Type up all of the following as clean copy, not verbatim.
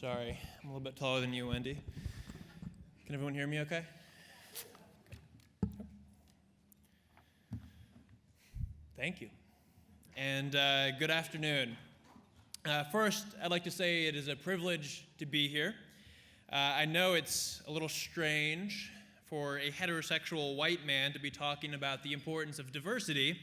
Sorry, I'm a little bit taller than you, Wendy. Can everyone hear me okay? Thank you. And good afternoon. First, I'd like to say it is a privilege to be here. I know it's a little strange for a heterosexual white man to be talking about the importance of diversity.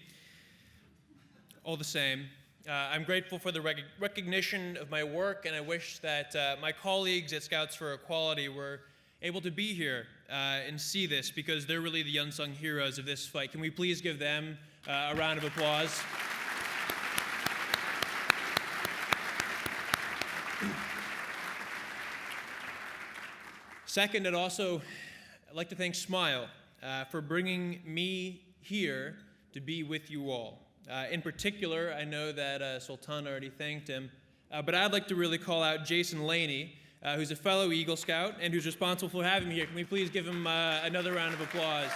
All the same, I'm grateful for the recognition of my work, and I wish that my colleagues at Scouts for Equality were able to be here and see this, because they're really the unsung heroes of this fight. Can we please give them a round of applause? Second, I'd like to thank SMYAL for bringing me here to be with you all. In particular, I know that Sultan already thanked him, but I'd like to really call out Jason Laney, who's a fellow Eagle Scout and who's responsible for having me here. Can we please give him another round of applause?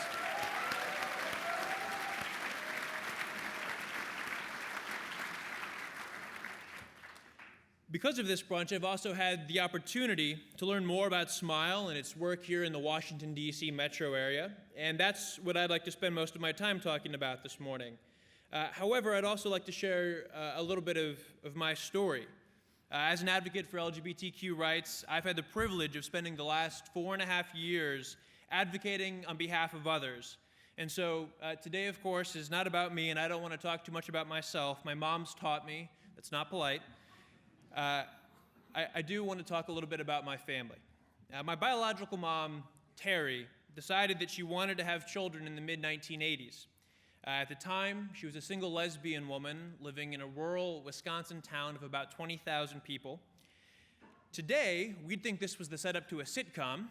Because of this brunch, I've also had the opportunity to learn more about SMYAL and its work here in the Washington, D.C. metro area, and that's what I'd like to spend most of my time talking about this morning. However, I'd also like to share a little bit of my story. As an advocate for LGBTQ rights, I've had the privilege of spending the last 4.5 years advocating on behalf of others. And so today, of course, is not about me, and I don't want to talk too much about myself. My mom's taught me that's not polite. I do want to talk a little bit about my family. My biological mom, Terry, decided that she wanted to have children in the mid-1980s. At the time, she was a single lesbian woman living in a rural Wisconsin town of about 20,000 people. Today, we'd think this was the setup to a sitcom,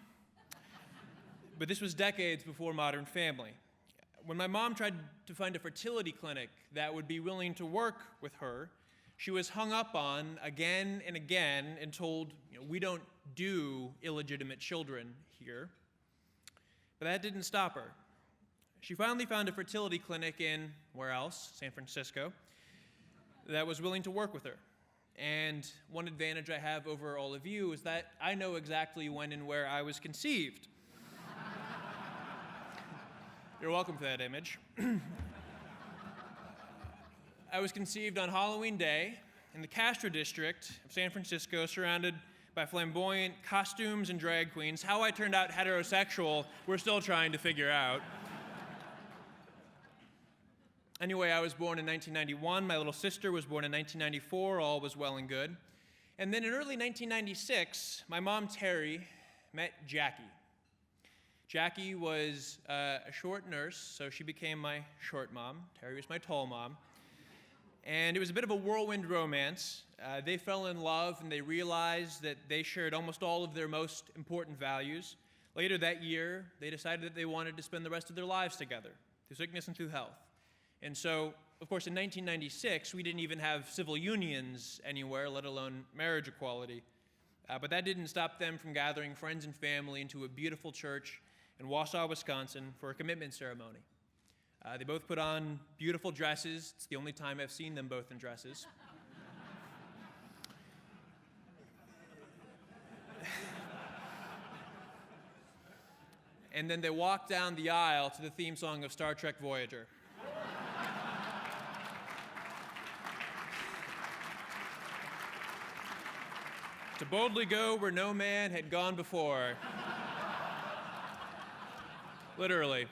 but this was decades before Modern Family. When my mom tried to find a fertility clinic that would be willing to work with her, she was hung up on again and again and told, we don't do illegitimate children here. But that didn't stop her. She finally found a fertility clinic in, where else? San Francisco, that was willing to work with her. And one advantage I have over all of you is that I know exactly when and where I was conceived. You're welcome for that image. I was conceived on Halloween Day in the Castro district of San Francisco, surrounded by flamboyant costumes and drag queens. How I turned out heterosexual, we're still trying to figure out. Anyway, I was born in 1991. My little sister was born in 1994. All was well and good. And then in early 1996, my mom, Terry, met Jackie. Jackie was a short nurse, so she became my short mom. Terry was my tall mom. And it was a bit of a whirlwind romance. They fell in love, and they realized that they shared almost all of their most important values. Later that year, they decided that they wanted to spend the rest of their lives together, through sickness and through health. And so, of course, in 1996, we didn't even have civil unions anywhere, let alone marriage equality. But that didn't stop them from gathering friends and family into a beautiful church in Wausau, Wisconsin, for a commitment ceremony. They both put on beautiful dresses. It's the only time I've seen them both in dresses. And then they walked down the aisle to the theme song of Star Trek Voyager. To boldly go where no man had gone before. Literally.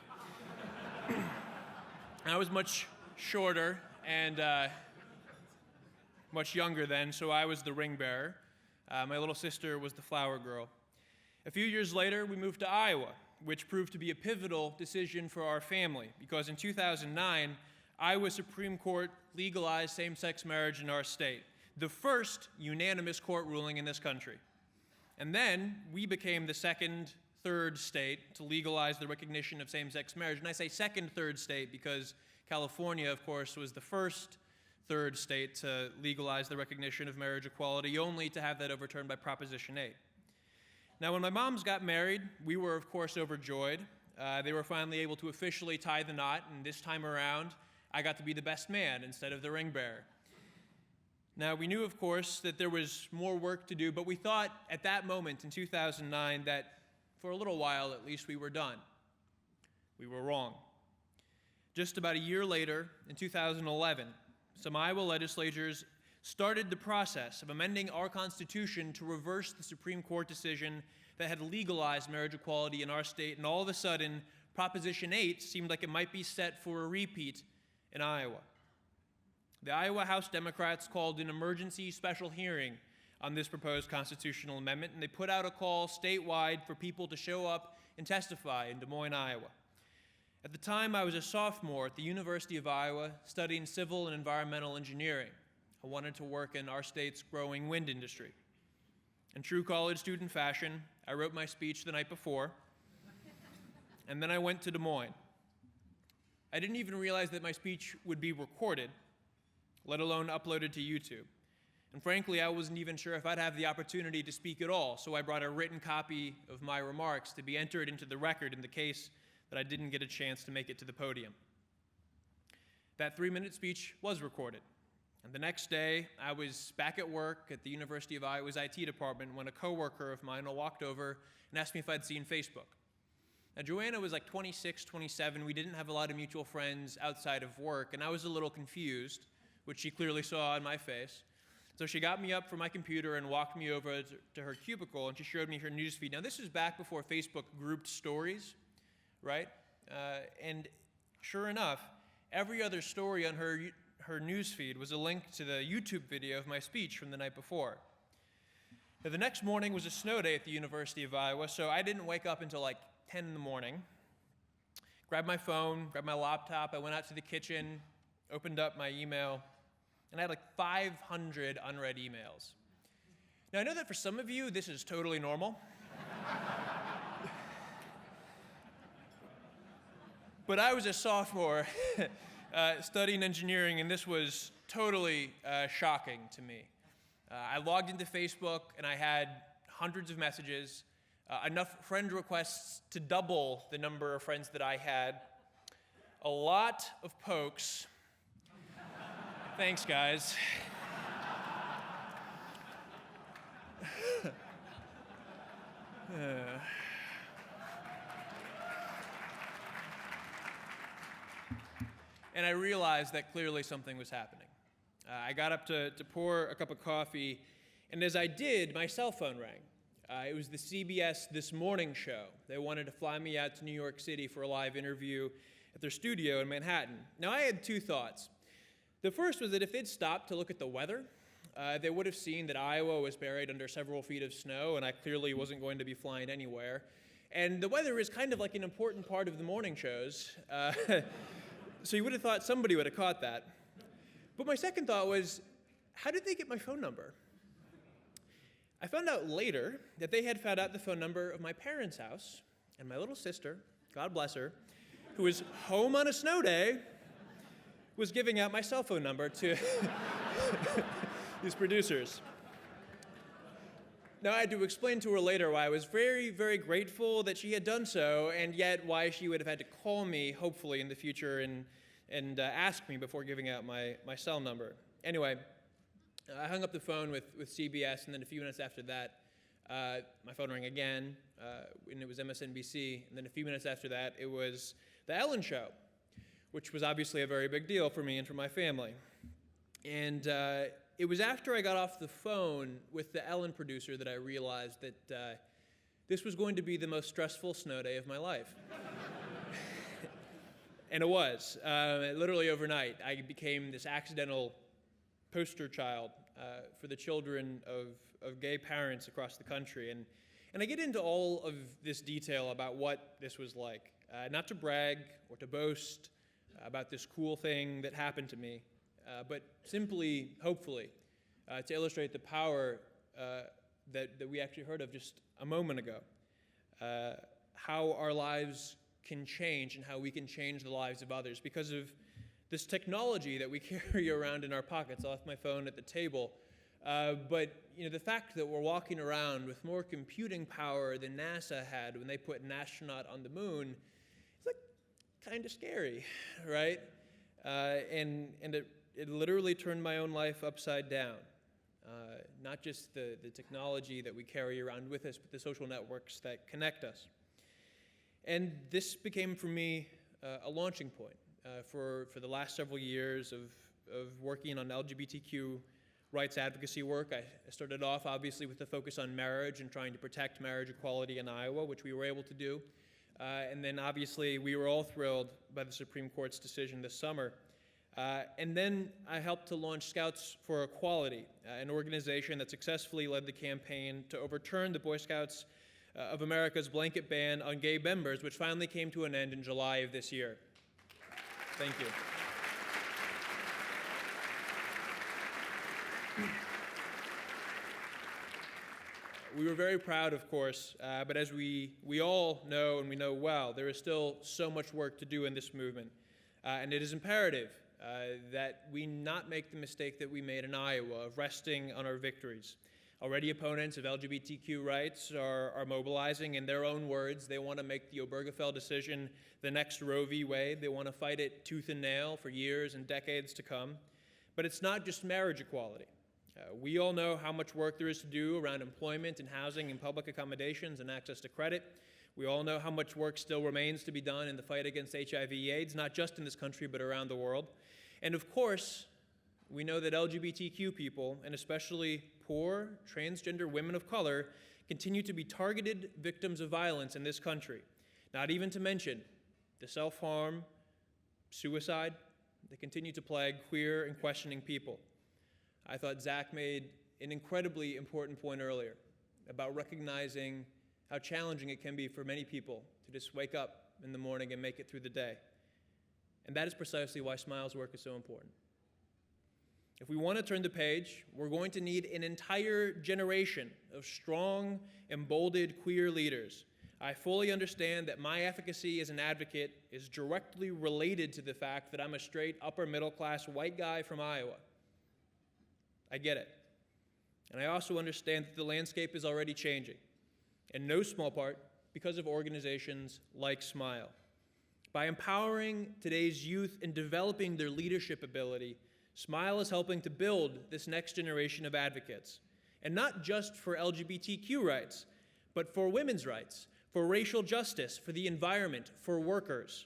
I was much shorter and much younger then, so I was the ring bearer. My little sister was the flower girl. A few years later, we moved to Iowa, which proved to be a pivotal decision for our family, because in 2009, Iowa Supreme Court legalized same-sex marriage in our state, the first unanimous court ruling in this country. And then we became the third state to legalize the recognition of same-sex marriage. And I say third state because California, of course, was the third state to legalize the recognition of marriage equality, only to have that overturned by Proposition 8. Now, when my moms got married, we were, of course, overjoyed. They were finally able to officially tie the knot, and this time around, I got to be the best man instead of the ring bearer. Now, we knew, of course, that there was more work to do, but we thought at that moment in 2009 that for a little while, at least, we were done. We were wrong. Just about a year later, in 2011, some Iowa legislators started the process of amending our Constitution to reverse the Supreme Court decision that had legalized marriage equality in our state, and all of a sudden, Proposition 8 seemed like it might be set for a repeat in Iowa. The Iowa House Democrats called an emergency special hearing on this proposed constitutional amendment, and they put out a call statewide for people to show up and testify in Des Moines, Iowa. At the time, I was a sophomore at the University of Iowa studying civil and environmental engineering. I wanted to work in our state's growing wind industry. In true college student fashion, I wrote my speech the night before, and then I went to Des Moines. I didn't even realize that my speech would be recorded, let alone uploaded to YouTube. And frankly, I wasn't even sure if I'd have the opportunity to speak at all, so I brought a written copy of my remarks to be entered into the record in the case that I didn't get a chance to make it to the podium. That 3-minute speech was recorded. And the next day, I was back at work at the University of Iowa's IT department when a coworker of mine walked over and asked me if I'd seen Facebook. Now, Joanna was like 26, 27. We didn't have a lot of mutual friends outside of work, and I was a little confused, which she clearly saw on my face. So she got me up from my computer and walked me over to her cubicle, and she showed me her newsfeed. Now, this is back before Facebook grouped stories, right? And sure enough, every other story on her newsfeed was a link to the YouTube video of my speech from the night before. Now, the next morning was a snow day at the University of Iowa, so I didn't wake up until like 10 in the morning. Grabbed my phone, grabbed my laptop, I went out to the kitchen, opened up my email, and I had like 500 unread emails. Now, I know that for some of you, this is totally normal. But I was a sophomore studying engineering, and this was totally shocking to me. I logged into Facebook, and I had hundreds of messages, enough friend requests to double the number of friends that I had, a lot of pokes. Thanks, guys. And I realized that clearly something was happening. I got up to pour a cup of coffee, and as I did, my cell phone rang. It was the CBS This Morning show. They wanted to fly me out to New York City for a live interview at their studio in Manhattan. Now, I had two thoughts. The first was that if they'd stopped to look at the weather, they would have seen that Iowa was buried under several feet of snow, and I clearly wasn't going to be flying anywhere. And the weather is kind of like an important part of the morning shows. So you would have thought somebody would have caught that. But my second thought was, how did they get my phone number? I found out later that they had found out the phone number of my parents' house, and my little sister, God bless her, who was home on a snow day, was giving out my cell phone number to these producers. Now, I had to explain to her later why I was very, very grateful that she had done so, and yet why she would have had to call me, hopefully, in the future and ask me before giving out my cell number. Anyway, I hung up the phone with CBS, and then a few minutes after that, my phone rang again, and it was MSNBC, and then a few minutes after that, it was The Ellen Show, which was obviously a very big deal for me and for my family. And it was after I got off the phone with the Ellen producer that I realized that this was going to be the most stressful snow day of my life. And it was. Literally overnight, I became this accidental poster child for the children of gay parents across the country. And I get into all of this detail about what this was like, not to brag or to boast about this cool thing that happened to me, but simply, hopefully, to illustrate the power that we actually heard of just a moment ago, how our lives can change and how we can change the lives of others because of this technology that we carry around in our pockets. I left my phone at the table, but the fact that we're walking around with more computing power than NASA had when they put an astronaut on the moon, it's like kind of scary, right? And it literally turned my own life upside down. Not just the technology that we carry around with us, but the social networks that connect us. And this became, for me, a launching point for the last several years of working on LGBTQ rights advocacy work. I started off, obviously, with a focus on marriage and trying to protect marriage equality in Iowa, which we were able to do. And then, obviously, we were all thrilled by the Supreme Court's decision this summer. And then I helped to launch Scouts for Equality, an organization that successfully led the campaign to overturn the Boy Scouts of America's blanket ban on gay members, which finally came to an end in July of this year. Thank you. We were very proud, of course, but as we all know, and we know well, there is still so much work to do in this movement. And it is imperative that we not make the mistake that we made in Iowa of resting on our victories. Already opponents of LGBTQ rights are mobilizing. In their own words, they want to make the Obergefell decision the next Roe v. Wade. They want to fight it tooth and nail for years and decades to come. But it's not just marriage equality. We all know how much work there is to do around employment and housing and public accommodations and access to credit. We all know how much work still remains to be done in the fight against HIV/AIDS, not just in this country, but around the world. And of course, we know that LGBTQ people, and especially poor, transgender women of color, continue to be targeted victims of violence in this country. Not even to mention the self-harm, suicide that continue to plague queer and questioning people. I thought Zach made an incredibly important point earlier about recognizing how challenging it can be for many people to just wake up in the morning and make it through the day. And that is precisely why SMYAL's work is so important. If we want to turn the page, we're going to need an entire generation of strong, emboldened queer leaders. I fully understand that my efficacy as an advocate is directly related to the fact that I'm a straight, upper-middle-class white guy from Iowa. I get it. And I also understand that the landscape is already changing, in no small part because of organizations like SMYAL. By empowering today's youth and developing their leadership ability, SMYAL is helping to build this next generation of advocates. And not just for LGBTQ rights, but for women's rights, for racial justice, for the environment, for workers.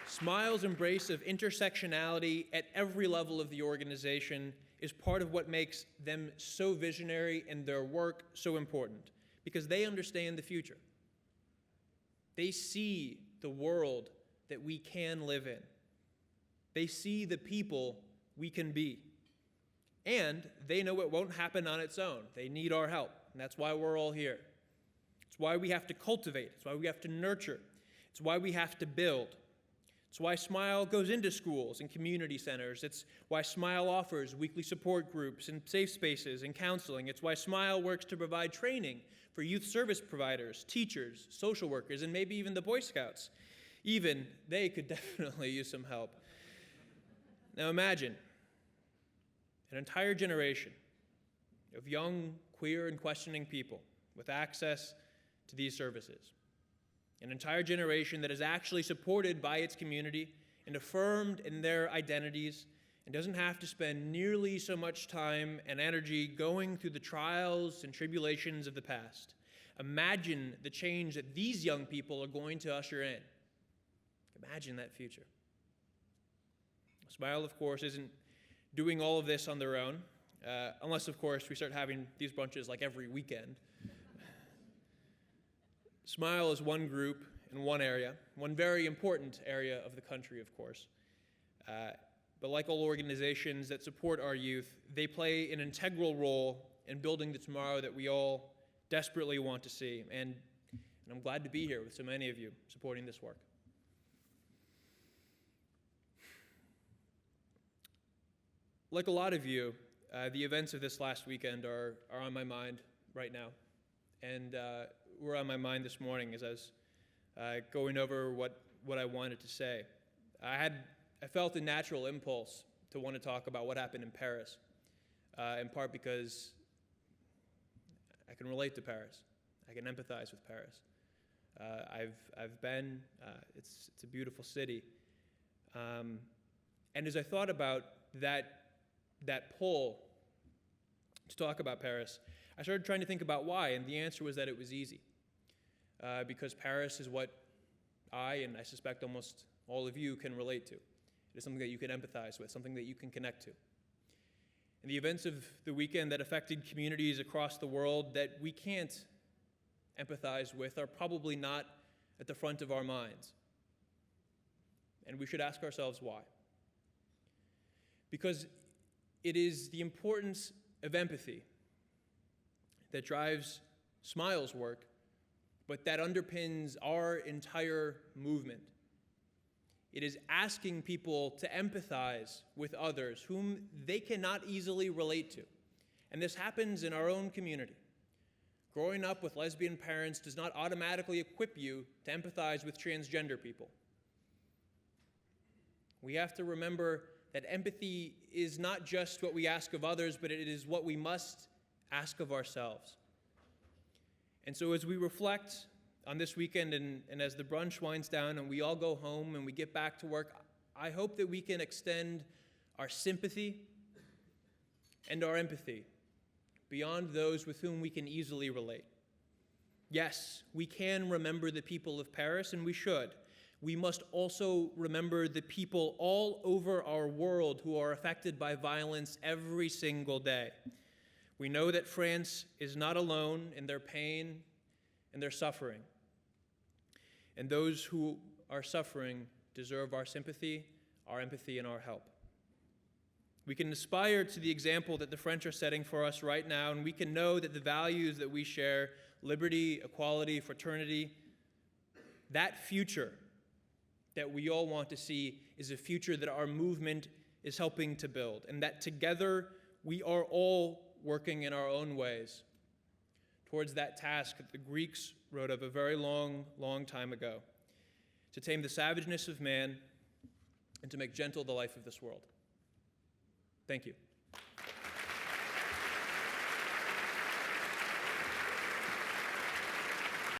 SMYAL's embrace of intersectionality at every level of the organization is part of what makes them so visionary and their work so important, because they understand the future. They see the world that we can live in. They see the people we can be. And they know it won't happen on its own. They need our help, and that's why we're all here. It's why we have to cultivate. It's why we have to nurture. It's why we have to build. It's why SMYAL goes into schools and community centers. It's why SMYAL offers weekly support groups and safe spaces and counseling. It's why SMYAL works to provide training for youth service providers, teachers, social workers, and maybe even the Boy Scouts. Even they could definitely use some help. Now imagine an entire generation of young, queer, and questioning people with access to these services. An entire generation that is actually supported by its community and affirmed in their identities and doesn't have to spend nearly so much time and energy going through the trials and tribulations of the past. Imagine the change that these young people are going to usher in. Imagine that future. SMYAL, of course, isn't doing all of this on their own, unless, of course, we start having these brunches like every weekend. SMYAL is one group in one area, one very important area of the country, of course. But like all organizations that support our youth, they play an integral role in building the tomorrow that we all desperately want to see. And I'm glad to be here with so many of you supporting this work. Like a lot of you, the events of this last weekend are on my mind right now. And were on my mind this morning as I was going over what I wanted to say. I felt a natural impulse to want to talk about what happened in Paris, in part because I can relate to Paris. I can empathize with Paris. I've been. It's a beautiful city. And as I thought about that poll to talk about Paris, I started trying to think about why, and the answer was that it was easy. Because Paris is what I, and I suspect almost all of you, can relate to. It is something that you can empathize with, something that you can connect to. And the events of the weekend that affected communities across the world that we can't empathize with are probably not at the front of our minds. And we should ask ourselves why. Because it is the importance of empathy that drives SMYAL's work, but that underpins our entire movement. It is asking people to empathize with others whom they cannot easily relate to. And this happens in our own community. Growing up with lesbian parents does not automatically equip you to empathize with transgender people. We have to remember that empathy is not just what we ask of others, but it is what we must ask of ourselves. And so as we reflect on this weekend and as the brunch winds down and we all go home and we get back to work, I hope that we can extend our sympathy and our empathy beyond those with whom we can easily relate. Yes, we can remember the people of Paris, and we should. We must also remember the people all over our world who are affected by violence every single day. We know that France is not alone in their pain and their suffering. And those who are suffering deserve our sympathy, our empathy, and our help. We can aspire to the example that the French are setting for us right now, and we can know that the values that we share, liberty, equality, fraternity, that future that we all want to see is a future that our movement is helping to build, and that together we are all working in our own ways towards that task that the Greeks wrote of a very long, long time ago, to tame the savageness of man and to make gentle the life of this world. Thank you.